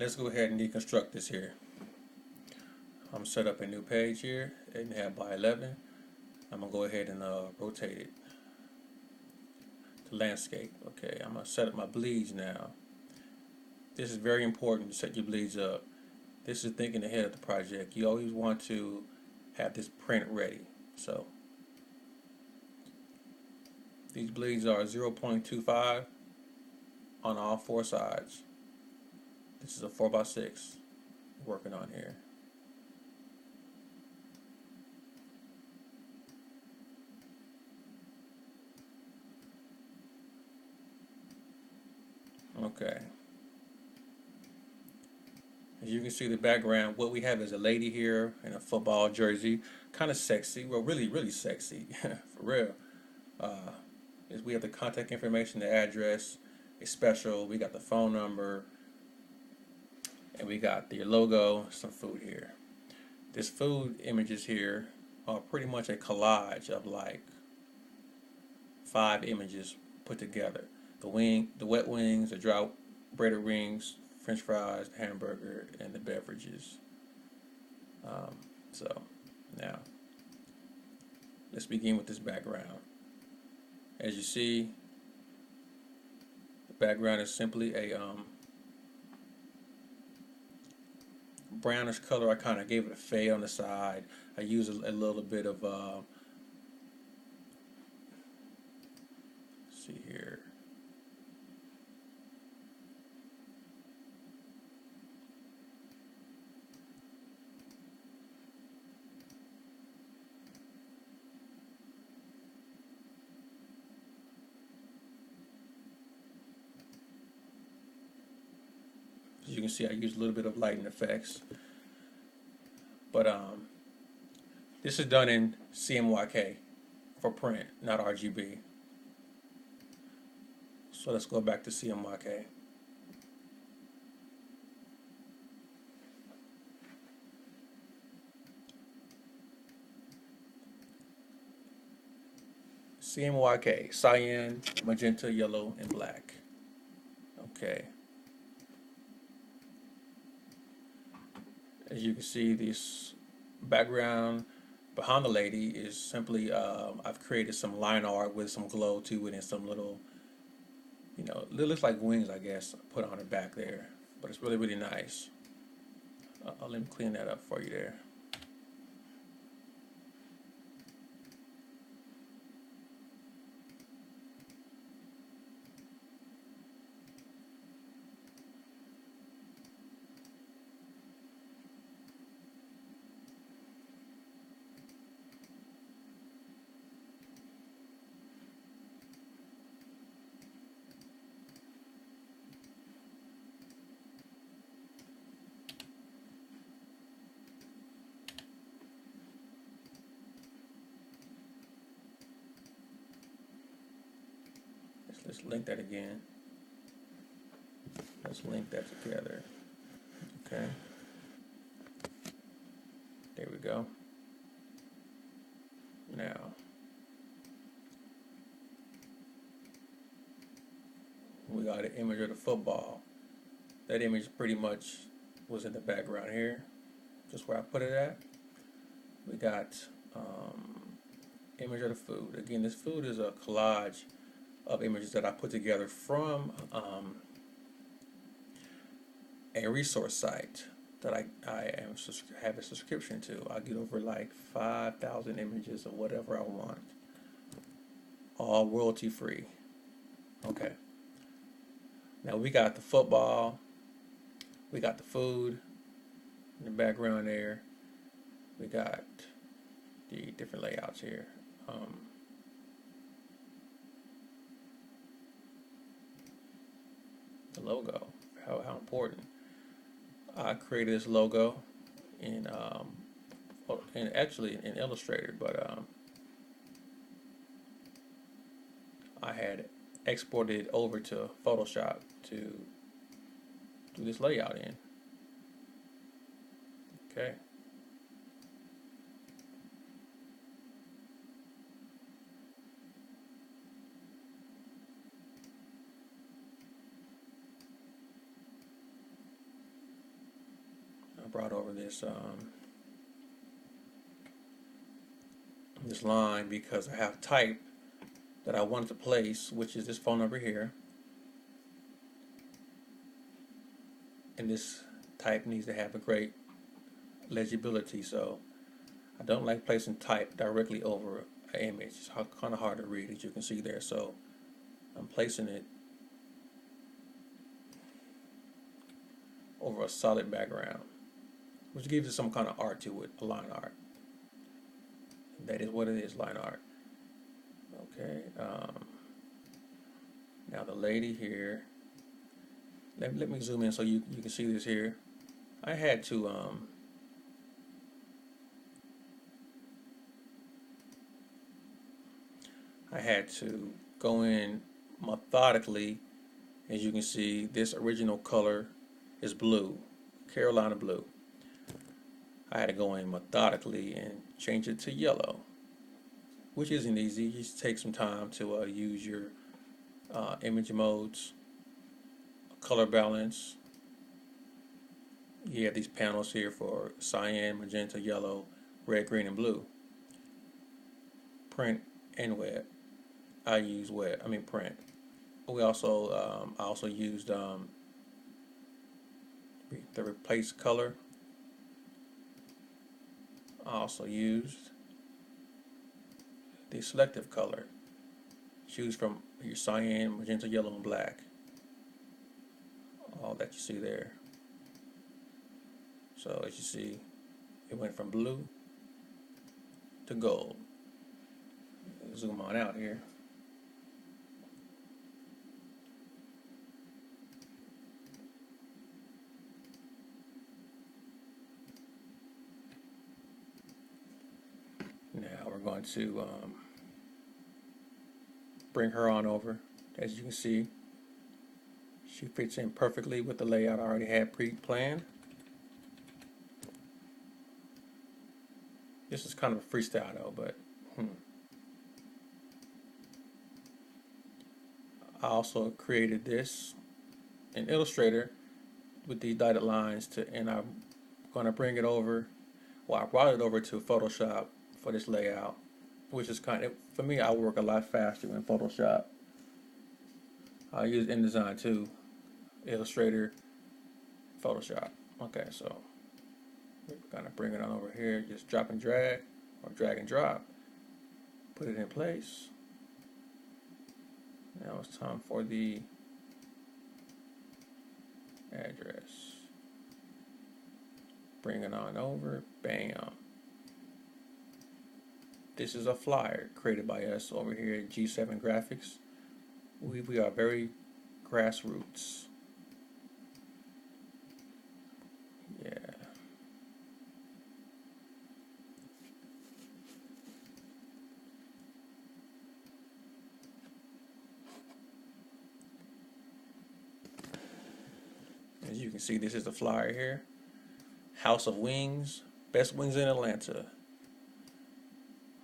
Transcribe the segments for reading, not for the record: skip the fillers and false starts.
let's go ahead and deconstruct this here. I'm set up a new page here, 8.5 by 11. I'm gonna go ahead and rotate it to landscape. Okay, I'm gonna set up my bleeds now. This is very important to set your bleeds up. This is thinking ahead of the project. You always want to have this print ready. So these bleeds are 0.25 on all four sides. This is a 4x6 working on here. Okay. As you can see the background, what we have is a lady here in a football jersey, kind of sexy, well really sexy, for real. Is we have the contact information, the address, a special, we got the phone number, and we got the logo, some food here. This food images here are pretty much a collage of like 5 images put together. The wet wings, the dry breaded wings, French fries, the hamburger, and the beverages. So now let's begin with this background. As you see, the background is simply a brownish color. I kind of gave it a fade on the side. I use a little bit of let's see here. As you can see, I use a little bit of lighting effects, but this is done in CMYK for print, not RGB. So let's go back to CMYK. CMYK, cyan, magenta, yellow, and black. Okay. As you can see, this background behind the lady is simply, I've created some line art with some glow to it and some little, it looks like wings, I guess, put on her back there. But it's really nice. Let me clean that up for you there. Let's link that again. Let's link that together. Okay. There we go. Now, we got an image of the football. That image pretty much was in the background here, just where I put it at. We got image of the food. Again, this food is a collage of images that I put together from a resource site that I have a subscription to. I get over like 5,000 images of whatever I want, all royalty free. Okay. Now we got the football, we got the food in the background there, we got the different layouts here. The logo, how important. I created this logo in actually in Illustrator, but I had exported it over to Photoshop to do this layout in. Okay. brought over this line because I have type that I wanted to place, which is this phone number here, and this type needs to have a great legibility, so I don't like placing type directly over an image. It's kind of hard to read, as you can see there, so I'm placing it over a solid background, which gives it some kind of art to it, a line art. That is what it is, line art. Okay, now the lady here, let me zoom in so you can see this here. I had to go in methodically. As you can see, this original color is blue, Carolina blue. I had to go in methodically and change it to yellow, which isn't easy. You just take some time to use your image modes, color balance. You have these panels here for cyan, magenta, yellow, red, green, and blue. Print and web. I use print. We also I also used the replace color. I also used the selective color. Choose from your cyan, magenta, yellow, and black. All that you see there. So as you see, it went from blue to gold. Zoom on out here. Now we're going to bring her on over. As you can see, she fits in perfectly with the layout I already had pre-planned. This is kind of a freestyle though, but I also created this in Illustrator with these dotted lines and I'm going to bring it over. Well, I brought it over to Photoshop for this layout, which is for me, I work a lot faster in Photoshop. I use InDesign too, Illustrator, Photoshop. Okay, so we're gonna bring it on over here, just drop and drag, or drag and drop, put it in place. Now it's time for the address. Bring it on over, bam. This is a flyer created by us over here at G7 Graphics. We are very grassroots. Yeah. As you can see, this is the flyer here. House of Wings, best wings in Atlanta.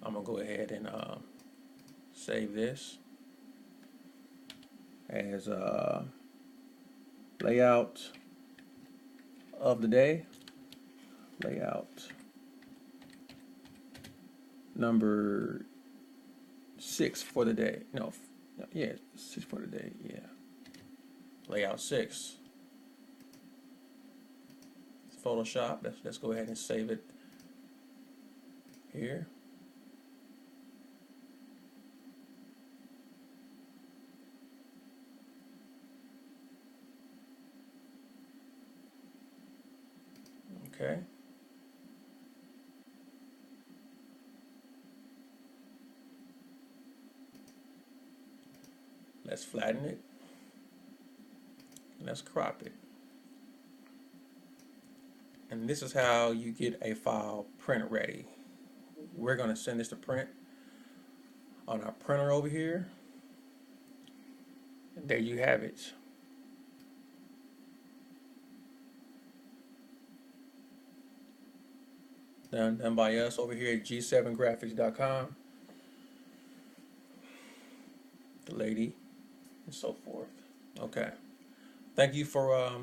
I'm gonna go ahead and save this as layout of the day. Layout number 6 for the day. No, yeah, 6 for the day. Yeah, layout 6. Photoshop. Let's go ahead and save it here. Okay. Let's flatten it. Let's crop it. And this is how you get a file print ready. We're going to send this to print on our printer over here. And there you have it. Done by us over here at g7graphics.com. The lady and so forth. Okay. Thank you for